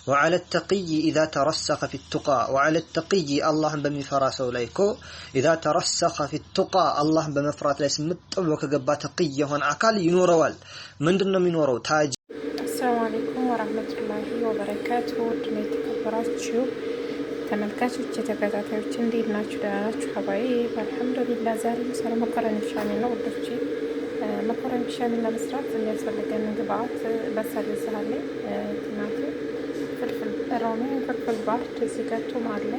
وعلى التقي إذا ترسخ في التقى وعلى التقي الله بمفراسه ليكو إذا ترسخ في التقى الله بمفرات ليس متطبق كجبا تقي هون عقال ينوروال من دون ينورو تاج. السلام عليكم ورحمة الله وبركاته. ودنا تكبراتشو ተመልካቾች የተከታታዮች እንዴት ናችሁ? ደህና ናችሁ? ሀባይ አልሐምዱሊላህ። ዛሬ ሰላም መኮረኒ ቢሻሚል ነው ወዶች። መኮረኒ ቢሻሚል ለመስራት የሚያስፈልገን ግብአት በሰል ሳለ ቲማቲም፣ ፍልፍል ሮሚ፣ ፍልፍል ባርድ፣ እዚህ ጋር ቱም አለ።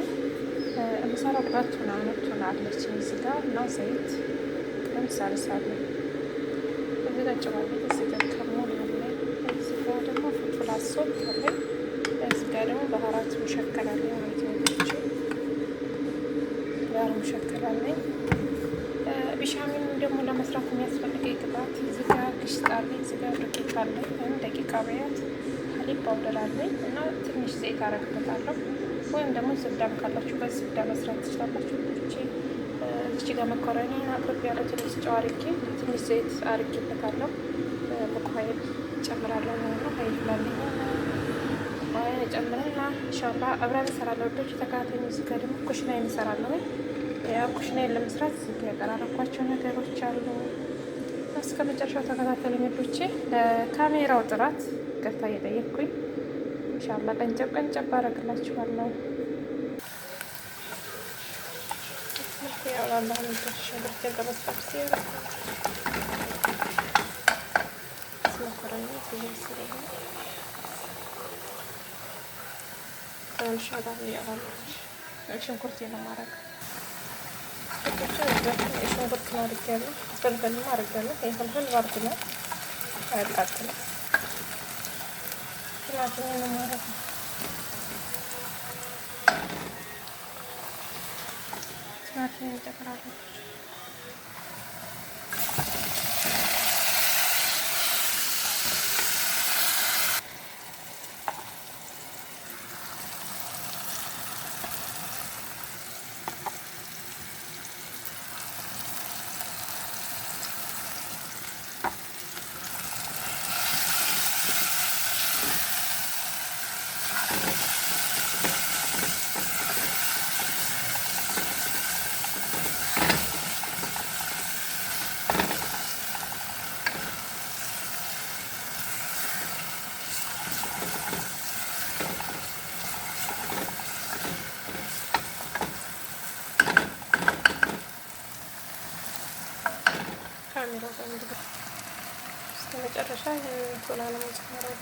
የምሰራው ቱና አለች እዚህ ጋር እና ዘይት ለምሳሌ ሳለ እዚህ ጋር ጨዋታ እዚህ ጋር ከሞል አለ። እዚህ ጋር ደግሞ ፍልፍል አሶት አለ። እዚህ ጋር ደግሞ ባህራት ሙሸከል አለ ማለት ነው። ጋር ሙሸከል አለ። ቢሻሚል ደግሞ ለመስራት የሚያስፈልገው ግብአት እዚህ ጋር ግሽጣ አለ። እዚህ ጋር ዱቄት አለ፣ ደቂቃ በያት፣ ሀሊብ ፓውደር አለ እና ትንሽ ዘይት አረግበታለሁ። ወይም ደግሞ ዝብዳም ካላችሁ በዚህ ዝብዳ መስራት ትችላላችሁ። እዚህ ጋር መኮረኒ አቅርቤ ያለው ትንሽ ጨው አርጌ ትንሽ ዘይት አርጌበታለሁ። በቆይል ጨምራለሁ ነው አይፍላልኝ ወይ ጨምረና ኢንሻአላህ አብረን እንሰራለን። ወዶች ተካተኝ። እዚህ ጋር ደግሞ ኩሽና እንሰራለን። ያው ኩሽና ለመስራት እዚህ ጋር ያቀራረብኳቸው ነገሮች አሉ። እስከ መጨረሻው ተከታተሉኝ ወዶቼ። ለካሜራው ጥራት ይቅርታ እየጠየቅኩኝ ኢንሻአላህ ቀንጨብ አደርግላችኋለሁ። ያው አላህ ምንተሽ ብርቴ ገበስታብሲ መኮረኒ ትይስሪ ሻዳር ያለው ሽንኩርት የማረግ ሽንኩርት ማድረጊያለሁ። ፍልፍል ማድረጊያለሁ። ፍልፍል ባርድ ነው አያቃጥልም። ቲማቲም ነው ማረግ ቲማቲም ተቀራረበ ካሜራው ጋር መጨረሻ ቶላ ነው የምጨምረው።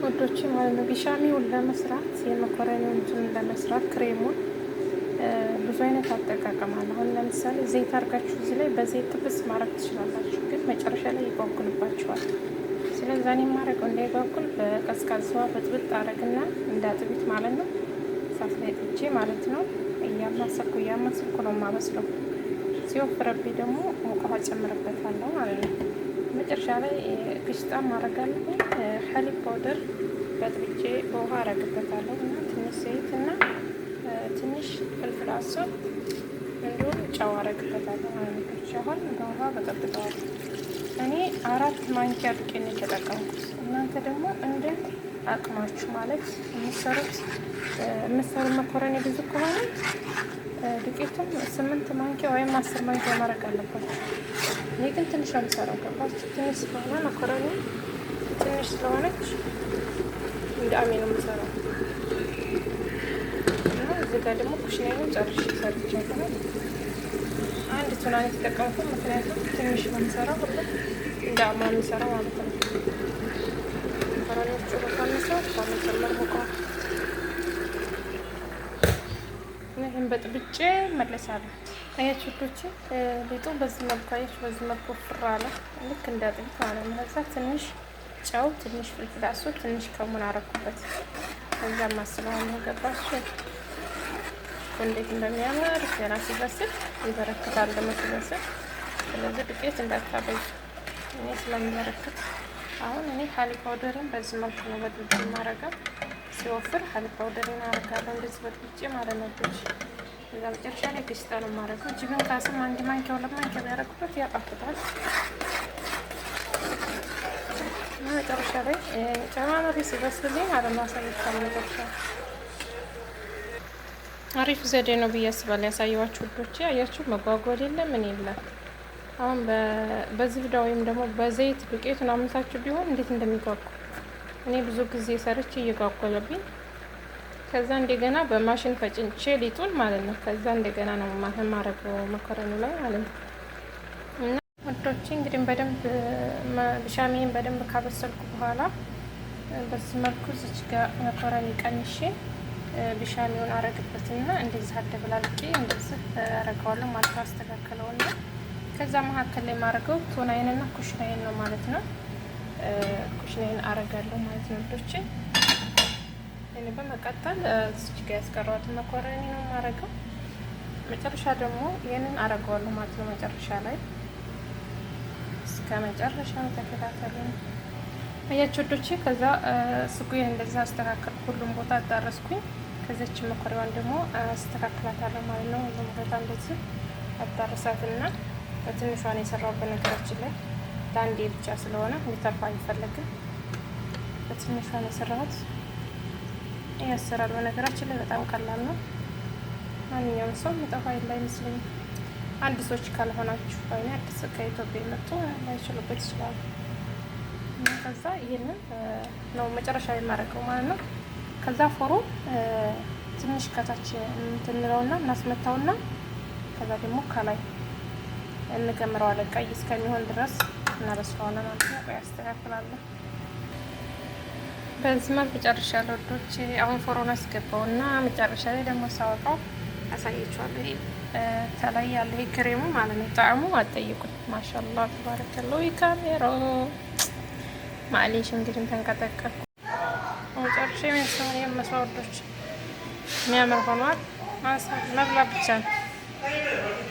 ወዶች ማለት ነው። ቢሻሚውን ለመስራት የመኮረኒውን ለመስራት ክሬሙን ብዙ አይነት አጠቃቀም አለ። አሁን ለምሳሌ ዘይት አድርጋችሁ እዚህ ላይ በዘይት ጥብስ ማድረግ ትችላላችሁ፣ ግን መጨረሻ ላይ ይጓጉልባችኋል። ስለዚህ እኔ የማደርገው እንዳይጓጉል በቀዝቃዛዋ በጥብጥ አደርግና እንዳጥቢት ማለት ነው። እሳት ላይ ጥጄ ማለት ነው እያማሰልኩ ነው የማበስለው። ሲወፍርብኝ ደግሞ ሙቅ ውሃ ጨምርበታለሁ ማለት ነው። መጨረሻ ላይ ግሽጣ ማረጋለሁ። ሀሊብ ፓውደር በጥብጬ በውሃ አረግበታለሁ እና ትንሽ ዘይት እና ትንሽ ፍልፍል አስወጥ እንዲሁም ጨው አረግበታለሁ ማለት ነው። ሻሁን በውሃ በጠብጠዋለሁ። እኔ 4 ማንኪያ ዱቄት ነው የተጠቀምኩት። እናንተ ደግሞ እንደ አቅማችሁ ማለት የምትሰሩት መኮረኒ ብዙ ከሆነ ዱቄቱን 8 ማንኪያ ወይም 10 ማንኪያ ማድረግ አለባችሁ። እኔ ግን ትንሽ ነው የምሰራው። ገባችሁ? ትንሽ ስለሆነ መኮረኒ ትንሽ ስለሆነች እንደ አሜ ነው የምሰራው እና እዚህ ጋር ደግሞ ኩሽናዬን ጨርሼ ሰርቻለሁ። አንድ ቱና የተጠቀምኩት ምክንያቱም ትንሽ ነው የምሰራው ሁሉ እንደ አማ የምሰራው ማለት ነው። መኮረኒዎቹ በካነሰው ባለጨመር ሙቀዋል። ይህን በጥብጬ መለሳለሁ። አያችሁ ልጆች ሊጡ በዚህ መልኩ አያችሁ፣ በዚህ መልኩ ፍራ አለ ልክ እንዳጥቢት ማለት ነው። ከዛ ትንሽ ጨው፣ ትንሽ ፍልፍል አስወጥ፣ ትንሽ ከሙን አረኩበት። ከዛ ማስለዋለሁ። ገባችሁ እንዴት እንደሚያምር ገና ሲበስል ይበረክታል። ደግሞ ሲበስል ስለዚህ ዱቄት እንዳታበዙ። እኔ ስለሚበረክት አሁን እኔ ሀሊብ ፓውደርን በዚህ መልኩ ነው በጥብጬ ማረጋ። ሲወፍር ሀሊብ ፓውደርን አረጋለሁ እንደዚህ በጥብጬ ማለት ነው። ከዛ መጨረሻ ላይ ግስጣ ነው የማደርገው። ጅብን ካስም አንድ ማንኪያ 2 ማንኪያ ቢያደርጉበት ያጣፍጣል። መጨረሻ ላይ ጨማምሬ ሲበስልልኝ አለማ ሳይታል መጨረሻ አሪፍ ዘዴ ነው ብዬ አስባለሁ ያሳየኋችሁ ውዶቼ። አያችሁ መጓጓል የለም ምን የለም። አሁን በዚህ ቪዲዮ ወይም ደግሞ በዘይት ዱቄቱን አምሳችሁ ቢሆን እንዴት እንደሚጓጓ እኔ ብዙ ጊዜ ሰርቼ እየጓጓለብኝ ከዛ እንደገና በማሽን ፈጭንቼ ሊጡን ማለት ነው። ከዛ እንደገና ነው ማረገው መኮረኒ ላይ ማለት ነው። እና ወዶቼ እንግዲህ በደንብ ቢሻሚን በደንብ ካበሰልኩ በኋላ በዚህ መልኩ እዚች ጋር መኮረኒ ቀንሼ ቢሻሚውን አረግበትና እንደዚህ አደብላልቄ እንደዚህ አረጋዋለሁ ማለት ነው። አስተካክለውና ከዛ መሀከል ላይ ማረገው ቶናይንና ኩሽናይን ነው ማለት ነው። ኩሽናይን አረጋለሁ ማለት ነው ወዶቼ። እኔ በመቀጠል እዚህ ጋር ያስቀረዋትን መኮረኒ ነው ማረገው። መጨረሻ ደግሞ ይሄንን አረጋዋለሁ ማለት ነው። መጨረሻ ላይ እስከ መጨረሻው ተከታተሉኝ አያችሁ ወዶቼ። ከዛ ስጉዬን እንደዛ አስተካከልኩ፣ ሁሉም ቦታ አዳረስኩኝ። ከዚች መኮረኒዋን ደግሞ አስተካክላታለሁ ማለት ነው። ሁሉም ቦታ እንደዚህ አዳረሳትና በትንሿ ነው የሰራሁበት። ነገራችን ላይ ለአንዴ ብቻ ስለሆነ እንዲተርፋ አይፈለግም። በትንሿ ነው የሰራሁት። ይህ አሰራር በነገራችን ላይ በጣም ቀላል ነው። ማንኛውም ሰው የሚጠፋ የለ አይመስለኝም። አዲሶች ካልሆናችሁ ወይም አዲስ ከኢትዮጵያ የመጡ ላይችሉበት ይችላሉ። ከዛ ይሄንን ነው መጨረሻ የማደርገው ማለት ነው። ከዛ ፎሮ ትንሽ ከታች እንትንለውና እናስመታውና ከዛ ደግሞ ከላይ እንገምረዋለን ቀይ እስከሚሆን ድረስ እናበስለዋለን ማለት ነው። ቆይ አስተካክላለሁ። በዚህ መልኩ ጨርሻለሁ ወዶቼ። አሁን ፎሮን አስገባውና መጨረሻ ላይ ደግሞ ሳወጣው አሳያችኋለሁ። ከላይ ያለ ክሬሙ ማለት ነው። ጣዕሙ አትጠይቁኝ። ማሻአላህ ተባረከላሁ። ካሜራ ማሌሽ እንግዲህ ተንቀጠቀጥኩ። መጨረሻ የመስዋዕቶች የሚያምር ሆኗል። መብላት ብቻ ነው።